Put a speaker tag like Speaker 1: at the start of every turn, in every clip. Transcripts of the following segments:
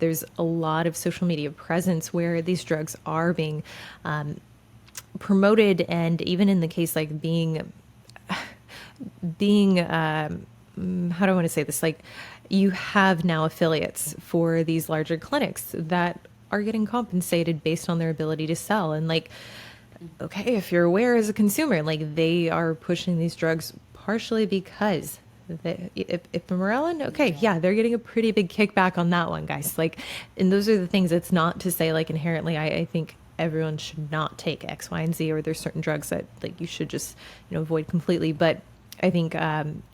Speaker 1: there's a lot of social media presence where these drugs are being promoted, and even in the case like being how do I want to say this? Like, you have now affiliates for these larger clinics that are getting compensated based on their ability to sell. And like, okay, if you're aware as a consumer, like they are pushing these drugs partially because if Morellin, okay, yeah, they're getting a pretty big kickback on that one, guys. Like, and those are the things. It's not to say like inherently, I think everyone should not take X, Y, and Z, or there's certain drugs that like you should just avoid completely. But I think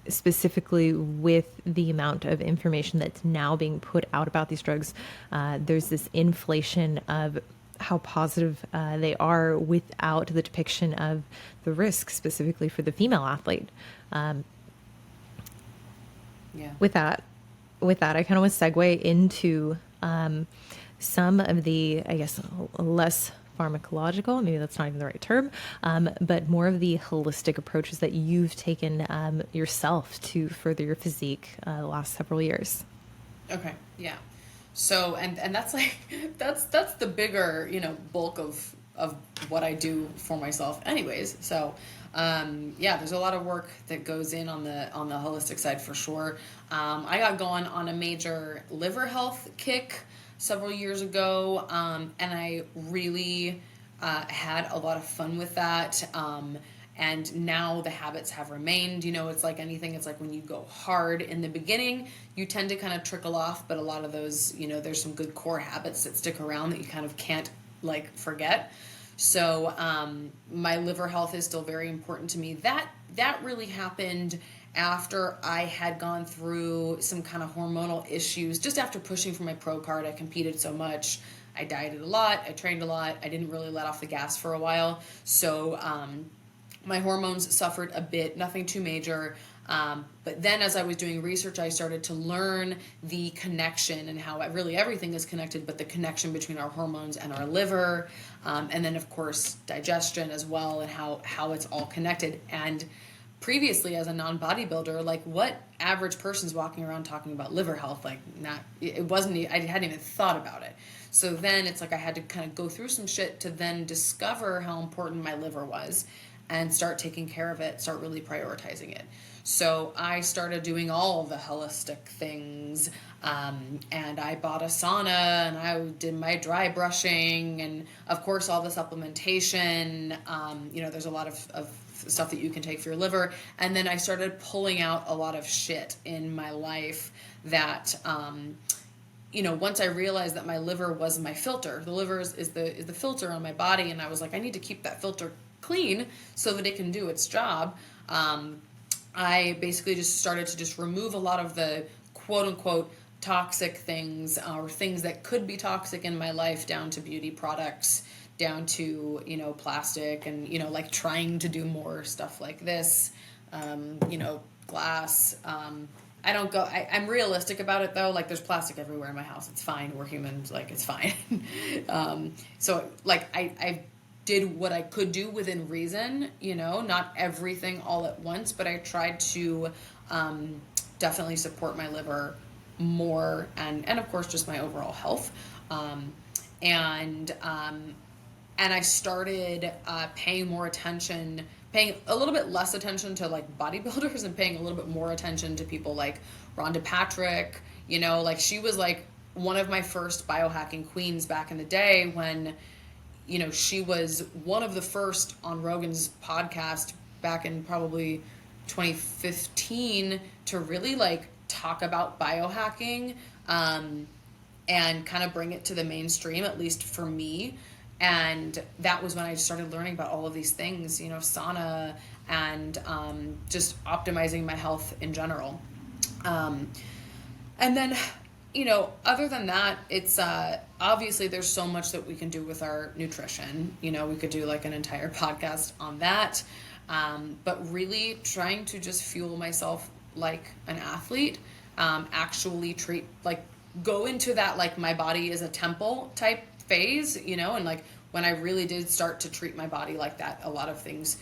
Speaker 1: specifically with the amount of information that's now being put out about these drugs, there's this inflation of how positive they are without the depiction of the risk, specifically for the female athlete.
Speaker 2: Yeah.
Speaker 1: With that, I kind of want to segue into some of the, I guess, less pharmacological, maybe that's not even the right term, but more of the holistic approaches that you've taken yourself to further your physique the last several years.
Speaker 2: Okay. Yeah. So, and that's like, that's the bigger, bulk of what I do for myself anyways. So, yeah, there's a lot of work that goes in on the holistic side for sure. I got going on a major liver health kick several years ago, and I really had a lot of fun with that. And now the habits have remained. It's like anything. It's like when you go hard in the beginning, you tend to kind of trickle off, but a lot of those, there's some good core habits that stick around that you kind of can't like forget. So my liver health is still very important to me. That really happened after I had gone through some kind of hormonal issues. Just after pushing for my pro card, I competed so much. I dieted a lot. I trained a lot. I didn't really let off the gas for a while. So my hormones suffered a bit, nothing too major. But then as I was doing research, I started to learn the connection and how really everything is connected, but the connection between our hormones and our liver. And then, of course, digestion as well, and how it's all connected. And previously, as a non-bodybuilder, like, what average person's walking around talking about liver health? Like, it wasn't, I hadn't even thought about it. So then it's like I had to kind of go through some shit to then discover how important my liver was and start taking care of it, start really prioritizing it. So I started doing all the holistic things, and I bought a sauna, and I did my dry brushing, and of course all the supplementation. There's a lot of stuff that you can take for your liver. And then I started pulling out a lot of shit in my life that, once I realized that my liver was my filter. The liver is the filter on my body, and I was like, I need to keep that filter clean so that it can do its job. I basically just started to just remove a lot of the quote-unquote toxic things, or things that could be toxic in my life, down to beauty products, down to, plastic, and, like trying to do more stuff like this, glass. I don't go, I'm realistic about it though. Like, there's plastic everywhere in my house. It's fine. We're humans. Like, it's fine. So like I did what I could do within reason, not everything all at once, but I tried to definitely support my liver more, and of course just my overall health. And I started paying a little bit less attention to like bodybuilders, and paying a little bit more attention to people like Rhonda Patrick. Like, she was like one of my first biohacking queens back in the day, when she was one of the first on Rogan's podcast back in probably 2015 to really like talk about biohacking, and kind of bring it to the mainstream, at least for me. And that was when I started learning about all of these things, sauna, and just optimizing my health in general. And then, other than that, it's obviously there's so much that we can do with our nutrition. We could do like an entire podcast on that. But really trying to just fuel myself like an athlete, actually go into that, like, my body is a temple type phase, and like when I really did start to treat my body like that, a lot of things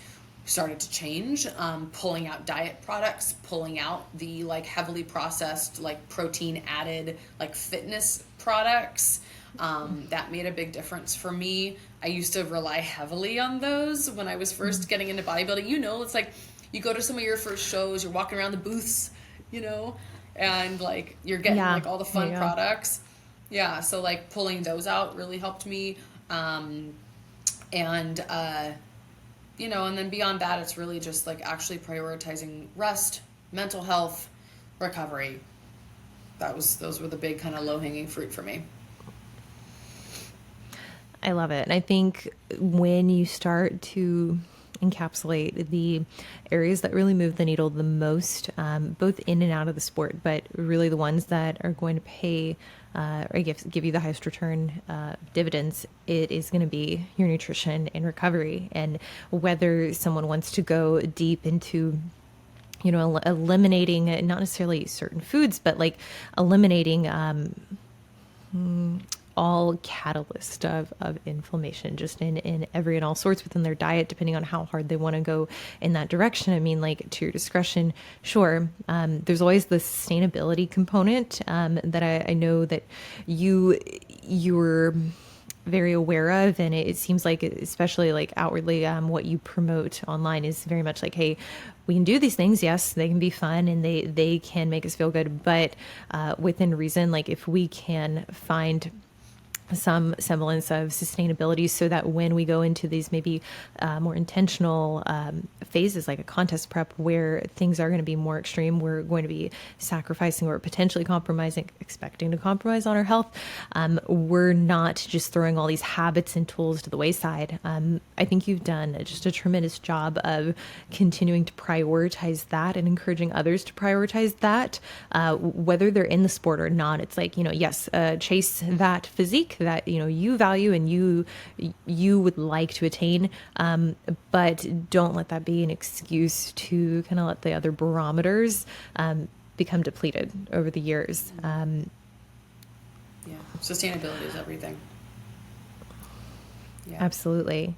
Speaker 2: started to change, pulling out diet products, pulling out the like heavily processed, like protein added, like fitness products. That made a big difference for me. I used to rely heavily on those when I was first getting into bodybuilding. You know, it's like you go to some of your first shows, you're walking around the booths, you know, and like you're getting
Speaker 1: Yeah,
Speaker 2: like all the
Speaker 1: there you
Speaker 2: fun
Speaker 1: go.
Speaker 2: products. Yeah, so like pulling those out really helped me. And you know, and then beyond that, it's really just like actually prioritizing rest, mental health, recovery. Those were the big kind of low hanging fruit for me.
Speaker 1: I love it. And I think when you start to encapsulate the areas that really move the needle the most, both in and out of the sport, but really the ones that are going to pay or give you the highest return dividends, it is going to be your nutrition and recovery. And whether someone wants to go deep into eliminating not necessarily certain foods, but like eliminating all catalyst of inflammation just in every and all sorts within their diet, depending on how hard they want to go in that direction. I mean, like to your discretion, sure. There's always the sustainability component that I know that you're very aware of, and it seems like, especially like outwardly, what you promote online is very much like, hey, we can do these things, yes, they can be fun and they can make us feel good, but within reason, like if we can find some semblance of sustainability so that when we go into these maybe more intentional phases like a contest prep where things are going to be more extreme, we're going to be sacrificing or potentially compromising, expecting to compromise on our health, we're not just throwing all these habits and tools to the wayside. I think you've done just a tremendous job of continuing to prioritize that and encouraging others to prioritize that, whether they're in the sport or not. It's like, yes, chase that physique that you value and you would like to attain, but don't let that be an excuse to kind of let the other barometers become depleted over the years.
Speaker 2: Yeah, sustainability is everything. Yeah.
Speaker 1: Absolutely.